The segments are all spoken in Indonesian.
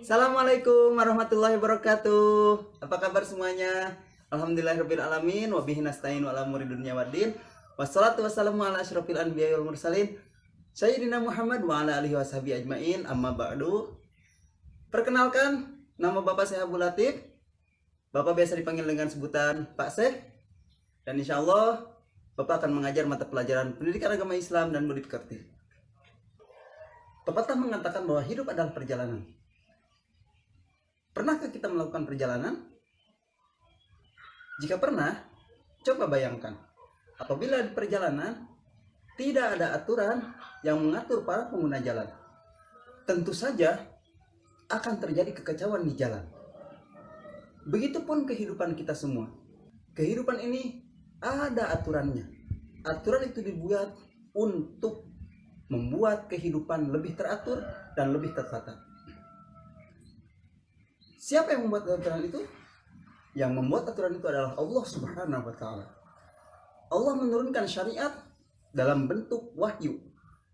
Assalamualaikum warahmatullahi wabarakatuh. Apa kabar semuanya? Alhamdulillahirabbil alamin wa bihi nasta'in wa ala umuri dunya waddin. Wassalatu wassalamu ala asyrofil anbiya'i wal mursalin Sayyidina Muhammad wa ala alihi washabihi ajmain. Amma ba'du. Perkenalkan, nama Bapak saya Abu Latif. Bapak biasa dipanggil dengan sebutan Pak Syekh. Dan insya Allah Bapak akan mengajar mata pelajaran pendidikan agama Islam dan budi pekerti. Pepatah mengatakan bahwa hidup adalah perjalanan. Pernahkah kita melakukan perjalanan? Jika pernah, coba bayangkan, apabila di perjalanan tidak ada aturan yang mengatur para pengguna jalan, tentu saja akan terjadi kekacauan di jalan. Begitupun kehidupan kita semua. Kehidupan ini ada aturannya. Aturan itu dibuat untuk membuat kehidupan lebih teratur dan lebih tertata. Siapa yang membuat aturan itu? Yang membuat aturan itu adalah Allah Subhanahu wa Ta'ala. Allah menurunkan syariat dalam bentuk wahyu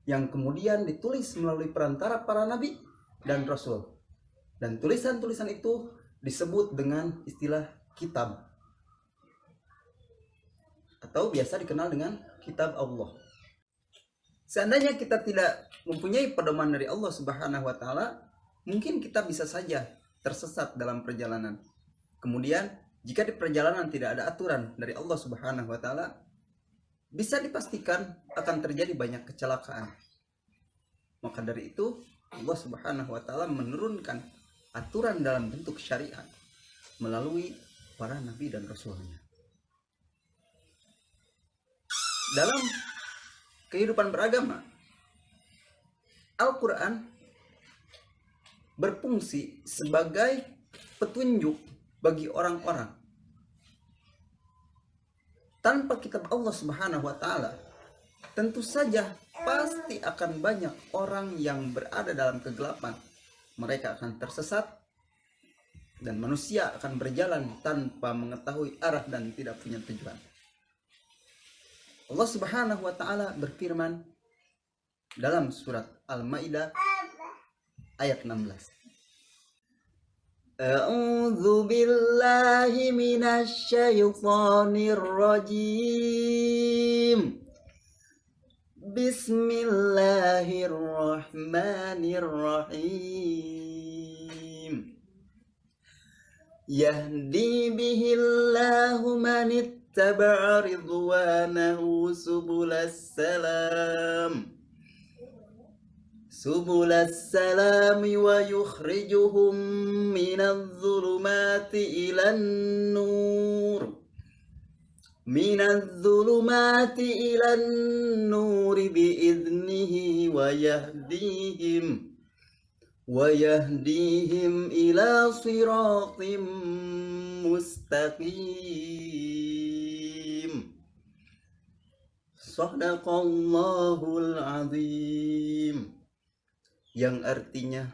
yang kemudian ditulis melalui perantara para nabi dan rasul. Dan tulisan-tulisan itu disebut dengan istilah kitab, atau biasa dikenal dengan kitab Allah. Seandainya kita tidak mempunyai pedoman dari Allah Subhanahu wa Ta'ala, mungkin kita bisa saja tersesat dalam perjalanan. Kemudian jika di perjalanan tidak ada aturan dari Allah Subhanahu wa Ta'ala, bisa dipastikan akan terjadi banyak kecelakaan. Maka dari itu Allah Subhanahu wa Ta'ala menurunkan aturan dalam bentuk syariat melalui para nabi dan rasulnya. Dalam kehidupan beragama, Al-Quran berfungsi sebagai petunjuk bagi orang-orang. Tanpa kitab Allah Subhanahu wa Ta'ala, tentu saja pasti akan banyak orang yang berada dalam kegelapan. Mereka akan tersesat dan manusia akan berjalan tanpa mengetahui arah dan tidak punya tujuan. Allah Subhanahu wa Ta'ala berfirman dalam surat Al-Maidah ayat 16. A'udzu billahi minasy syaithanir rajim. Bismillahirrahmanirrahim. Yahdi bihillahu man ittaba'a ridwanahu subulas salami wa yukhrijuhum minadh dhulumati ilan nur biiznihi wa yahdihim ila siratim mustaqim. Shadaqallahul azim. Yang artinya,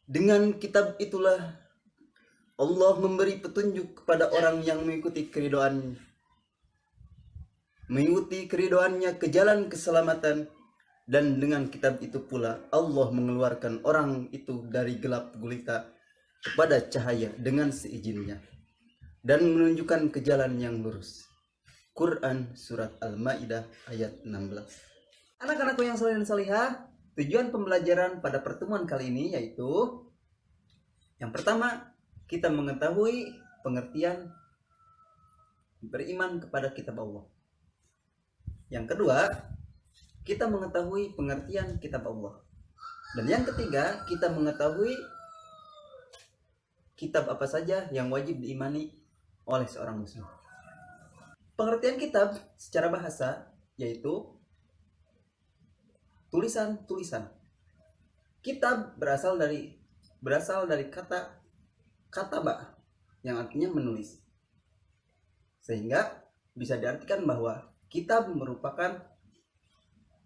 dengan kitab itulah Allah memberi petunjuk kepada orang yang mengikuti keridoannya ke jalan keselamatan. Dan dengan kitab itu pula Allah mengeluarkan orang itu dari gelap gulita kepada cahaya dengan seizinnya dan menunjukkan ke jalan yang lurus. Quran surat Al-Maidah ayat 16. Anak-anakku yang saleh dan salihah, tujuan pembelajaran pada pertemuan kali ini yaitu yang pertama, kita mengetahui pengertian beriman kepada kitab Allah. Yang kedua, kita mengetahui pengertian kitab Allah. Dan yang ketiga, kita mengetahui kitab apa saja yang wajib diimani oleh seorang muslim. Pengertian kitab secara bahasa yaitu tulisan-tulisan. Kitab berasal dari kata kataba yang artinya menulis. Sehingga bisa diartikan bahwa kitab merupakan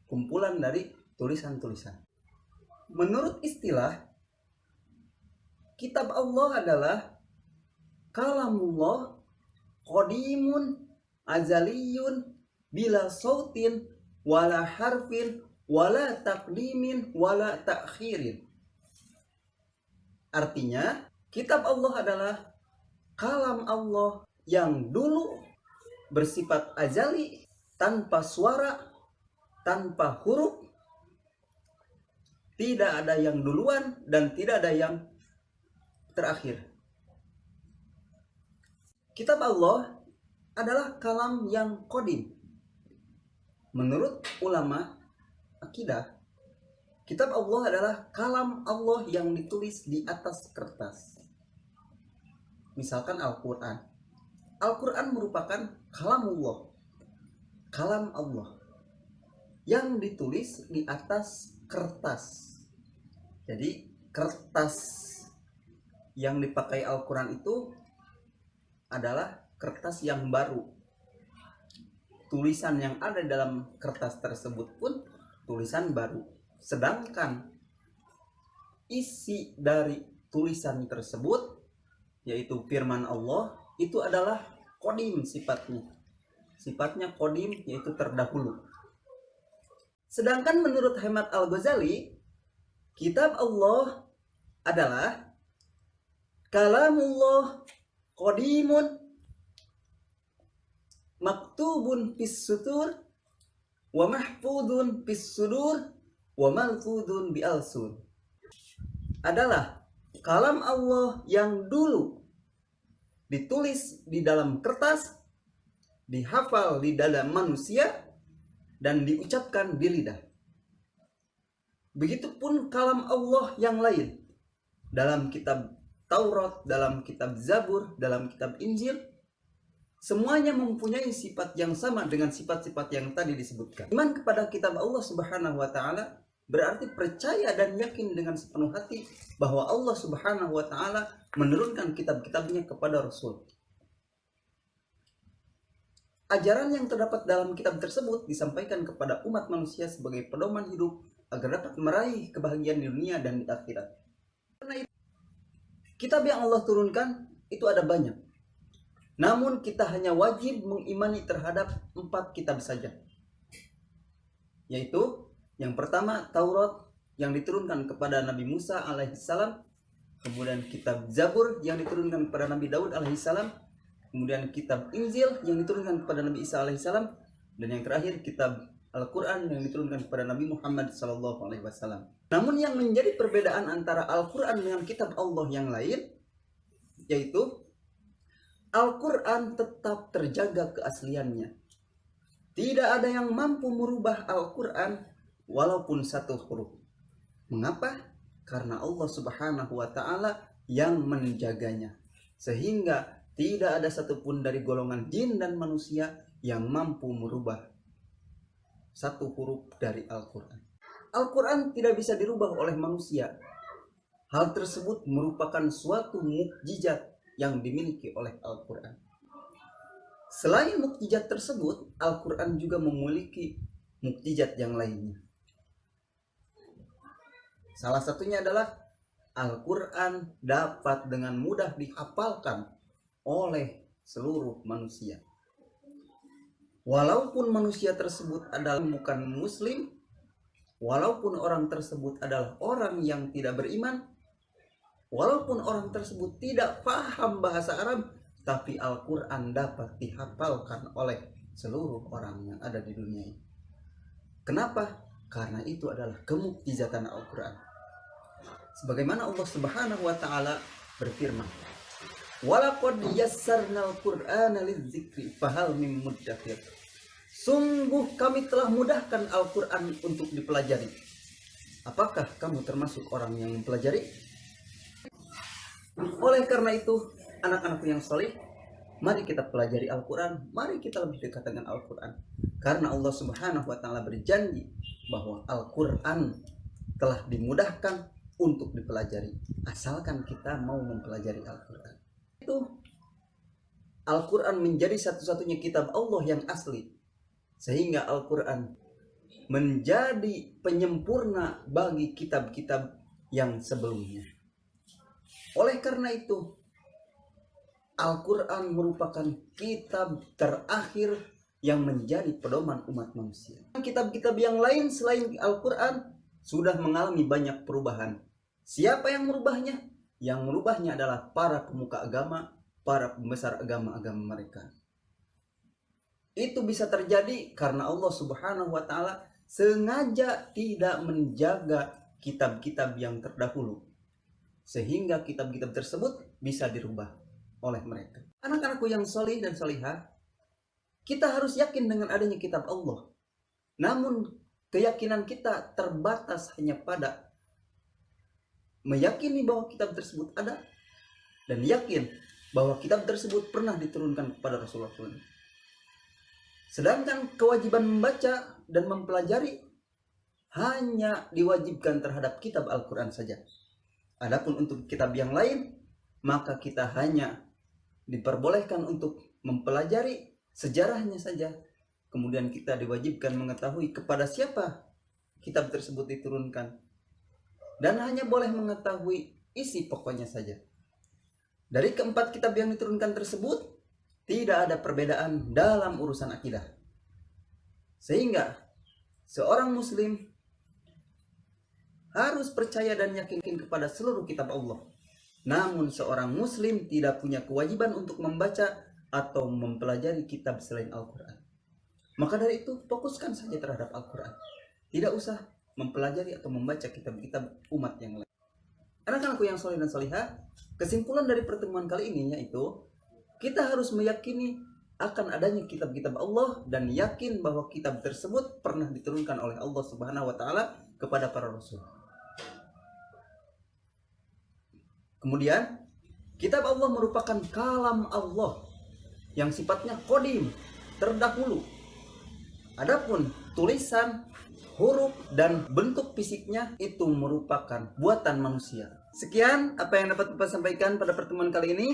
kumpulan dari tulisan-tulisan. Menurut istilah, kitab Allah adalah kalamullah qadimun azaliyun bila sautin wala harfin wala taqdimin wala ta'khirin. Artinya, kitab Allah adalah kalam Allah yang dulu bersifat azali, tanpa suara, tanpa huruf, tidak ada yang duluan dan tidak ada yang terakhir. Kitab Allah adalah kalam yang qadim. Menurut ulama akidah, kitab Allah adalah kalam Allah yang ditulis di atas kertas. Misalkan Al-Quran. Al-Quran merupakan kalamullah, kalam Allah yang ditulis di atas kertas. Jadi kertas yang dipakai Al-Quran itu adalah kertas yang baru. Tulisan yang ada dalam kertas tersebut pun tulisan baru. Sedangkan isi dari tulisan tersebut, yaitu firman Allah, itu adalah qadim sifatnya. Sifatnya qadim, yaitu terdahulu. Sedangkan menurut hemat Al-Ghazali, kitab Allah adalah kalamullah qadimun maktubun fis sutur wa mahfudun fis sudur wa malfudun bi alsun. Adalah kalam Allah yang dulu ditulis di dalam kertas, dihafal di dalam manusia, dan diucapkan di lidah. Begitupun kalam Allah yang lain, dalam kitab Taurat, dalam kitab Zabur, dalam kitab Injil, semuanya mempunyai sifat yang sama dengan sifat-sifat yang tadi disebutkan. Iman kepada kitab Allah Subhanahu wa taala berarti percaya dan yakin dengan sepenuh hati bahwa Allah Subhanahu wa taala menurunkan kitab-kitabnya kepada Rasul. Ajaran yang terdapat dalam kitab tersebut disampaikan kepada umat manusia sebagai pedoman hidup agar dapat meraih kebahagiaan di dunia dan di akhirat. Karena itu, kitab yang Allah turunkan itu ada banyak. Namun kita hanya wajib mengimani terhadap 4 kitab saja. Yaitu yang pertama Taurat yang diturunkan kepada Nabi Musa alaihissalam, kemudian kitab Zabur yang diturunkan kepada Nabi Daud alaihissalam, kemudian kitab Injil yang diturunkan kepada Nabi Isa alaihissalam, dan yang terakhir kitab Al-Quran yang diturunkan kepada Nabi Muhammad SAW. Namun yang menjadi perbedaan antara Al-Quran dengan kitab Allah yang lain, yaitu Al-Quran tetap terjaga keasliannya. Tidak ada yang mampu merubah Al-Quran walaupun satu huruf. Mengapa? Karena Allah Subhanahu wa taala yang menjaganya. Sehingga tidak ada satupun dari golongan jin dan manusia yang mampu merubah satu huruf dari Al-Quran. Al-Quran tidak bisa dirubah oleh manusia. Hal tersebut merupakan suatu mukjizat yang dimiliki oleh Al-Quran. Selain mukjizat tersebut, Al-Quran juga memiliki mukjizat yang lainnya. Salah satunya adalah Al-Quran dapat dengan mudah dihafalkan oleh seluruh manusia. Walaupun manusia tersebut adalah bukan muslim, walaupun orang tersebut adalah orang yang tidak beriman, walaupun orang tersebut tidak paham bahasa Arab, tapi Al-Quran dapat dihafalkan oleh seluruh orang yang ada di dunia ini. Kenapa? Karena itu adalah kemukjizatan Al-Quran. Sebagaimana Allah Subhanahu wa taala berfirman, "Walaqad yassarnal Qur'ana lidzikri fahal mim muddakir." Sungguh kami telah mudahkan Al-Quran untuk dipelajari. Apakah kamu termasuk orang yang mempelajari? Oleh karena itu, anak-anakku yang soleh, mari kita pelajari Al-Quran. Mari kita lebih dekat dengan Al-Quran. Karena Allah Subhanahu wa taala berjanji bahwa Al-Quran telah dimudahkan untuk dipelajari, asalkan kita mau mempelajari Al-Quran. Itu Al-Quran menjadi satu-satunya kitab Allah yang asli, sehingga Al-Quran menjadi penyempurna bagi kitab-kitab yang sebelumnya. Oleh karena itu, Al-Quran merupakan kitab terakhir yang menjadi pedoman umat manusia. Kitab-kitab yang lain selain Al-Quran sudah mengalami banyak perubahan. Siapa yang merubahnya? Yang merubahnya adalah para pemuka agama, para pembesar agama-agama mereka. Itu bisa terjadi karena Allah Subhanahu wa taala sengaja tidak menjaga kitab-kitab yang terdahulu, sehingga kitab-kitab tersebut bisa dirubah oleh mereka. Anak-anakku yang soleh dan solihah, kita harus yakin dengan adanya kitab Allah. Namun keyakinan kita terbatas hanya pada meyakini bahwa kitab tersebut ada dan yakin bahwa kitab tersebut pernah diturunkan kepada Rasulullah SAW. Sedangkan kewajiban membaca dan mempelajari hanya diwajibkan terhadap kitab Al-Quran saja. Adapun untuk kitab yang lain, maka kita hanya diperbolehkan untuk mempelajari sejarahnya saja. Kemudian kita diwajibkan mengetahui kepada siapa kitab tersebut diturunkan. Dan hanya boleh mengetahui isi pokoknya saja. Dari keempat kitab yang diturunkan tersebut, tidak ada perbedaan dalam urusan akidah. Sehingga seorang muslim harus percaya dan yakin kepada seluruh kitab Allah. Namun seorang muslim tidak punya kewajiban untuk membaca atau mempelajari kitab selain Al-Quran. Maka dari itu fokuskan saja terhadap Al-Quran. Tidak usah mempelajari atau membaca kitab-kitab umat yang lain. Anak-anakku yang soleh dan solihah, kesimpulan dari pertemuan kali ini yaitu kita harus meyakini akan adanya kitab-kitab Allah dan yakin bahwa kitab tersebut pernah diturunkan oleh Allah Subhanahu wa taala kepada para rasul. Kemudian, kitab Allah merupakan kalam Allah yang sifatnya qadim, terdahulu. Adapun tulisan, huruf, dan bentuk fisiknya itu merupakan buatan manusia. Sekian apa yang dapat Bapak sampaikan pada pertemuan kali ini.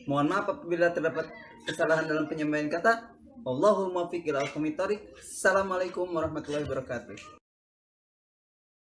Mohon maaf apabila terdapat kesalahan dalam penyampaian kata. Wallahul muwaffiq ila aqwamit thoriq. Assalamualaikum warahmatullahi wabarakatuh.